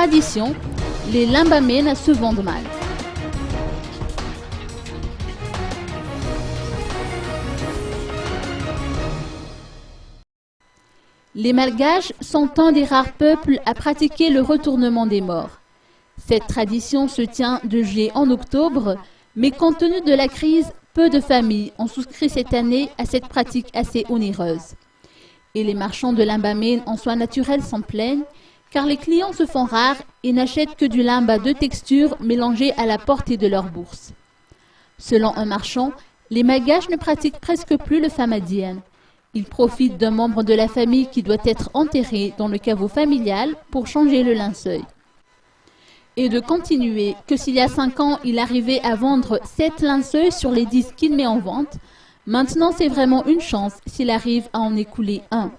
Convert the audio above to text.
tradition, les lambamènes se vendent mal. Les Malgaches sont un des rares peuples à pratiquer le retournement des morts. Cette tradition se tient de juillet en octobre, mais compte tenu de la crise, peu de familles ont souscrit cette année à cette pratique assez onéreuse. Et les marchands de lambamènes en soie naturelle s'en plaignent, car les clients se font rares et n'achètent que du lamba de texture mélangé à la portée de leur bourse. Selon un marchand, les Malgaches ne pratiquent presque plus le famadian. Ils profitent d'un membre de la famille qui doit être enterré dans le caveau familial pour changer le linceul. Et de continuer que s'il y a 5 ans, il arrivait à vendre 7 linceuls sur les 10 qu'il met en vente, maintenant c'est vraiment une chance s'il arrive à en écouler un.